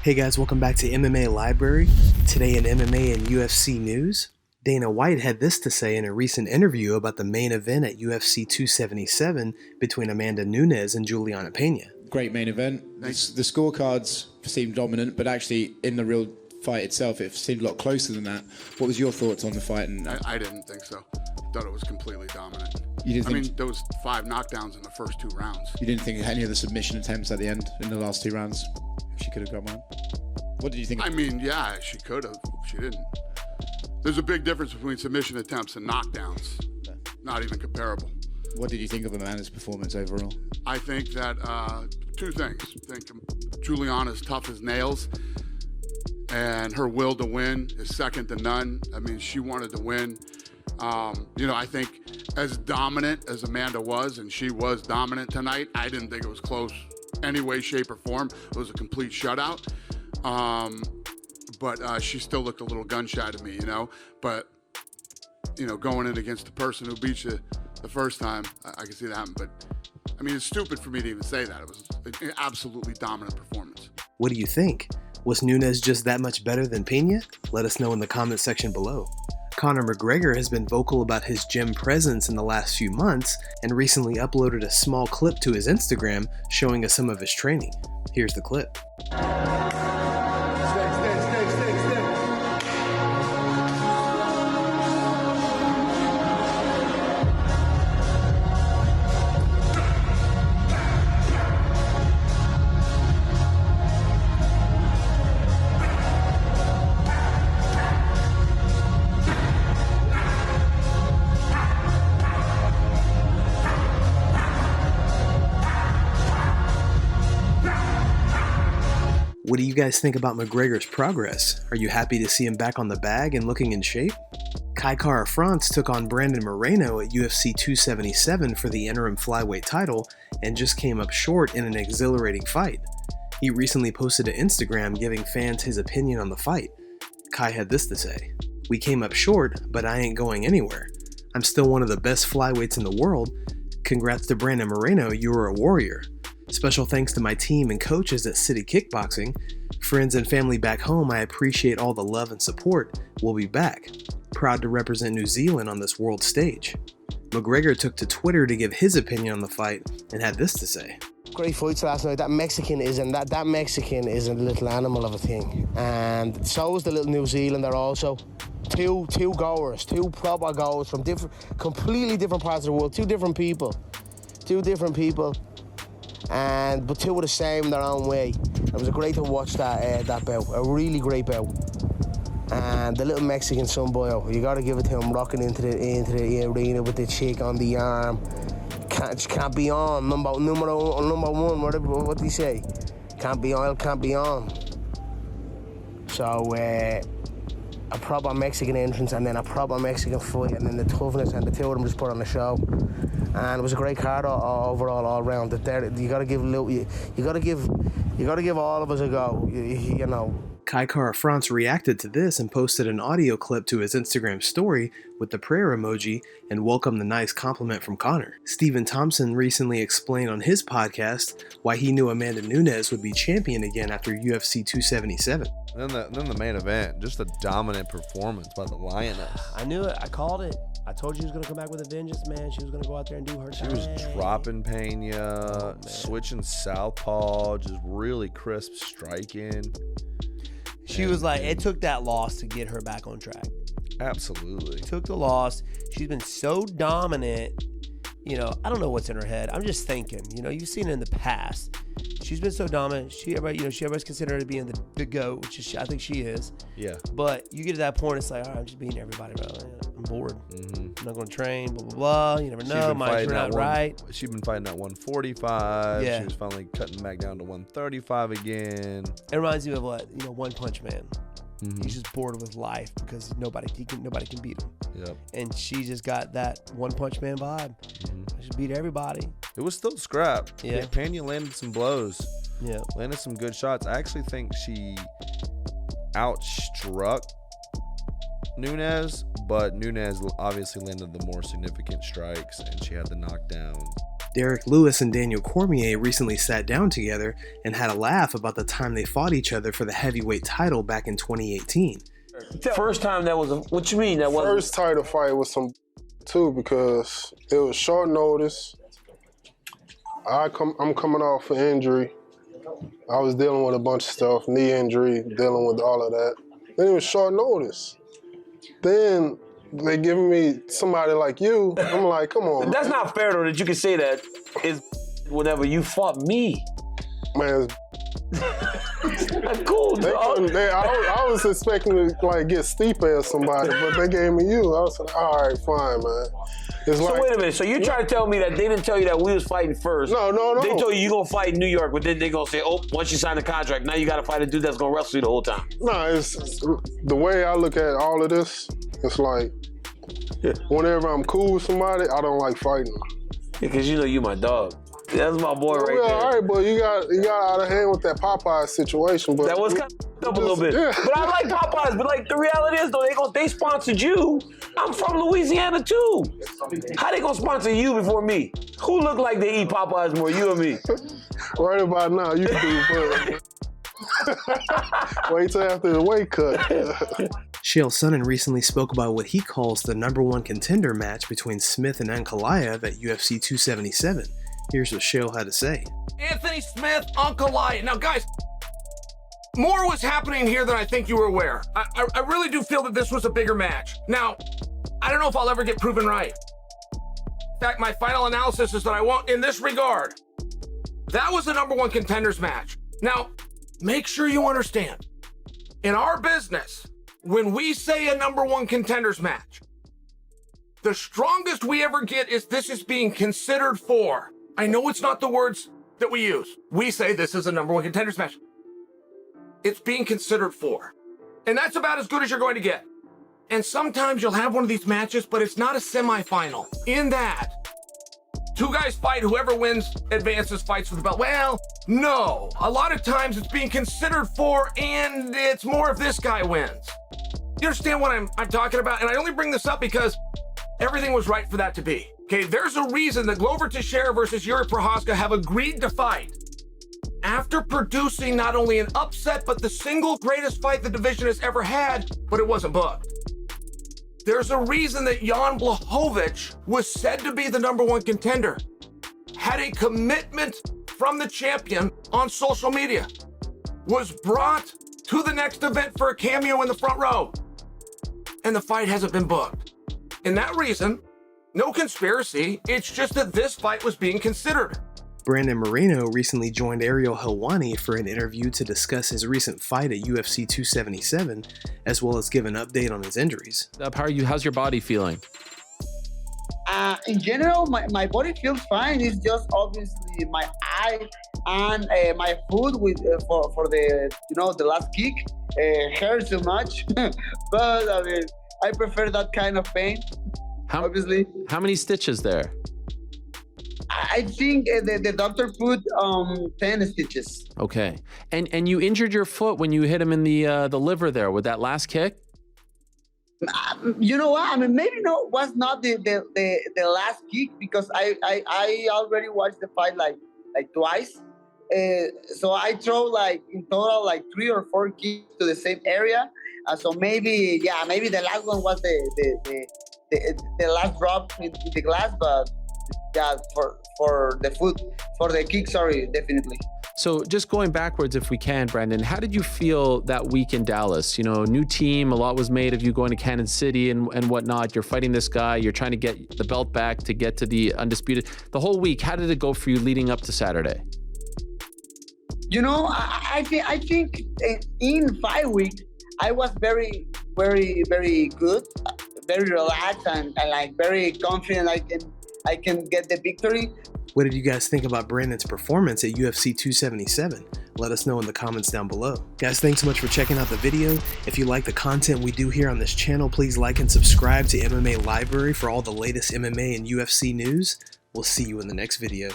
Hey guys, welcome back to MMA Library. Today in MMA and UFC news, Dana White had this to say in a recent interview about the main event at UFC 277 between Amanda Nunes and Juliana Pena. Great main event. The scorecards seemed dominant, but actually in the real fight itself, it seemed a lot closer than that. What was your thoughts on the fight? I didn't think so. Thought it was completely dominant. There was 5 knockdowns in the first 2 rounds. You didn't think any of the submission attempts at the end in the last 2 rounds? She could have got one. What did you think? Yeah, she could have. She didn't. There's a big difference between submission attempts and knockdowns. Yeah. Not even comparable. What did you think of Amanda's performance overall? I think that 2 things. I think Juliana's tough as nails, and her will to win is second to none. She wanted to win. I think as dominant as Amanda was, and she was dominant tonight, I didn't think it was close any way, shape, or form. It was a complete shutout. But she still looked a little gun-shy to me, But, going in against the person who beat you the first time, I can see that happen. But, it's stupid for me to even say that. It was an absolutely dominant performance. What do you think? Was Nunes just that much better than Pena? Let us know in the comment section below. Conor McGregor has been vocal about his gym presence in the last few months and recently uploaded a small clip to his Instagram showing us some of his training. Here's the clip. What do you guys think about McGregor's progress? Are you happy to see him back on the bag and looking in shape? Kai Kara France took on Brandon Moreno at UFC 277 for the interim flyweight title and just came up short in an exhilarating fight. He recently posted to Instagram giving fans his opinion on the fight. Kai had this to say, "We came up short, but I ain't going anywhere. I'm still one of the best flyweights in the world. Congrats to Brandon Moreno, you were a warrior. Special thanks to my team and coaches at City Kickboxing. Friends and family back home, I appreciate all the love and support. We'll be back. Proud to represent New Zealand on this world stage." McGregor took to Twitter to give his opinion on the fight and had this to say. Great fights last night. That Mexican is a little animal of a thing. And so is the little New Zealander also. Two goers, 2 proper goers from completely different parts of the world. 2 different people. But 2 were the same in their own way. It was great to watch that bout, a really great bout. And the little Mexican son boy, you got to give it to him, rocking into the arena with the chick on the arm. Can't be on. Number 1. What do you say? Can't be on. So a proper Mexican entrance and then a proper Mexican fight and then the toughness and the 2 of them just put on the show. And it was a great card overall, all round. You got to give all of us a go. Kai Kara France reacted to this and posted an audio clip to his Instagram story with the prayer emoji and welcomed the nice compliment from Conor. Stephen Thompson recently explained on his podcast why he knew Amanda Nunes would be champion again after UFC 277. Then the main event, just a dominant performance by the Lioness. I knew it. I called it. I told you she was going to come back with a vengeance, man. She was going to go out there and do her thing. She was dropping Pena, switching southpaw, just really crisp striking. She was like, it took that loss to get her back on track. Absolutely. Took the loss. She's been so dominant. I don't know what's in her head. I'm just thinking, you've seen it in the past. She's been so dominant. Everybody's considered her to be in the GOAT, which I think she is. Yeah. But you get to that point, it's like, all right, I'm just beating everybody, bro. I'm bored. Mm-hmm. I'm not going to train, blah, blah, blah. You never know. Might turn out right. She's been fighting at 145. Yeah. She was finally cutting back down to 135 again. It reminds me of One Punch Man. Mm-hmm. He's just bored with life because nobody can beat him. Yep. And she just got that One Punch Man vibe. Mm-hmm. I should beat everybody. It was still scrap. Yeah. Pena landed some blows. Yeah. Landed some good shots. I actually think she outstruck Nunes, but Nunes obviously landed the more significant strikes, and she had the knockdown. Derrick Lewis and Daniel Cormier recently sat down together and had a laugh about the time they fought each other for the heavyweight title back in 2018. First time that was what you mean? That was first title fight was some too, because it was short notice. I'm coming off an injury. I was dealing with a bunch of stuff, knee injury, dealing with all of that. Then it was short notice. Then they giving me somebody like you. I'm like, come on. That's not fair though that you can say that is whenever you fought me. Man, That's cool, dog. I was expecting to like get Stipe or somebody, but they gave me you. I was like, all right, fine, man. It's So like, wait a minute. So you trying to tell me that they didn't tell you that we was fighting first? No. They told you gonna fight in New York, but then they gonna say, oh, once you sign the contract, now you gotta fight a dude that's gonna wrestle you the whole time. No, it's the way I look at all of this. It's like whenever I'm cool with somebody, I don't like fighting. Because you know you my dog. That's my boy right Yeah, there. all right, but you got out of hand with that Popeye situation. But That was kind of up a little bit. Yeah. But I like Popeyes. But like the reality is though, they sponsored you. I'm from Louisiana too. How they gonna sponsor you before me? Who look like they eat Popeyes more, you or me? Right about now, you do, but wait till after the weight cut. Chael Sonnen recently spoke about what he calls the #1 contender match between Smith and Ankalaev at UFC 277. Here's what Chael had to say. Anthony Smith, Ankalaev. Now, guys, more was happening here than I think you were aware. I really do feel that this was a bigger match. Now, I don't know if I'll ever get proven right. In fact, my final analysis is that I won't in this regard. That was the #1 contenders match. Now, make sure you understand. In our business, when we say a #1 contenders match, the strongest we ever get is this is being considered for. I know it's not the words that we use. We say this is a #1 contenders match. It's being considered for. And that's about as good as you're going to get. And sometimes you'll have one of these matches, but it's not a semifinal. In that, two guys fight, whoever wins advances, fights for the belt. Well, no. A lot of times it's being considered for, and it's more if this guy wins. You understand what I'm talking about? And I only bring this up because everything was right for that to be. Okay, there's a reason that Glover Teixeira versus Yuri Prochazka have agreed to fight after producing not only an upset, but the single greatest fight the division has ever had, but it wasn't booked. There's a reason that Jan Blachowicz was said to be the #1 contender, had a commitment from the champion on social media, was brought to the next event for a cameo in the front row, and the fight hasn't been booked. And that reason, no conspiracy, it's just that this fight was being considered. Brandon Moreno recently joined Ariel Helwani for an interview to discuss his recent fight at UFC 277, as well as give an update on his injuries. How's your body feeling? In general, my body feels fine. It's just obviously my eye and my foot with for the the last kick hurts too much. But I mean, I prefer that kind of pain. Obviously. How many stitches there? I think the doctor put 10 stitches. Okay, and you injured your foot when you hit him in the liver there with that last kick. You know what? I mean, maybe was not the last kick, because I already watched the fight like twice. So I throw like in total like 3 or 4 kicks to the same area. So maybe the last one was the last drop in the glass, but yeah, for the foot, for the kick, sorry, definitely. So just going backwards, if we can, Brandon, how did you feel that week in Dallas? New team, a lot was made of you going to Kansas City and whatnot. You're fighting this guy, you're trying to get the belt back to get to the undisputed. The whole week, how did it go for you leading up to Saturday? I think in 5 weeks, I was very, very, very good, very relaxed, and like very confident I can get the victory. What did you guys think about Brandon's performance at UFC 277? Let us know in the comments down below. Guys, thanks so much for checking out the video. If you like the content we do here on this channel, please like and subscribe to MMA Library for all the latest MMA and UFC news. We'll see you in the next video.